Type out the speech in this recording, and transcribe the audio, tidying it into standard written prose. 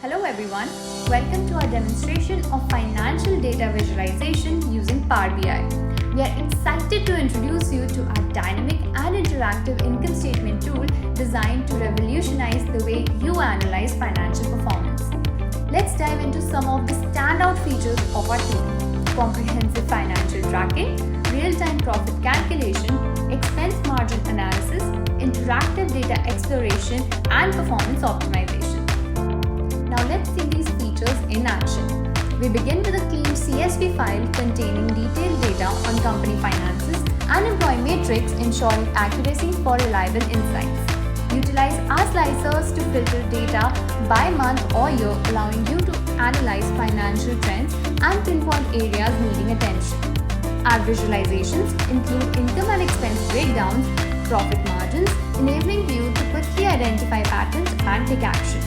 Hello everyone, welcome to our demonstration of financial data visualization using Power BI. We are excited to introduce you to our dynamic and interactive income statement tool designed to revolutionize the way you analyze financial performance. Let's dive into some of the standout features of our tool: comprehensive financial tracking, real-time profit calculation, expense margin analysis, interactive data exploration, and performance optimization. Now let's see these features in action. We begin with a clean CSV file containing detailed data on company finances and employee matrix, ensuring accuracy for reliable insights. Utilize our slicers to filter data by month or year, allowing you to analyze financial trends and pinpoint areas needing attention. Our visualizations include income and expense breakdowns, profit margins, enabling you to quickly identify patterns and take action.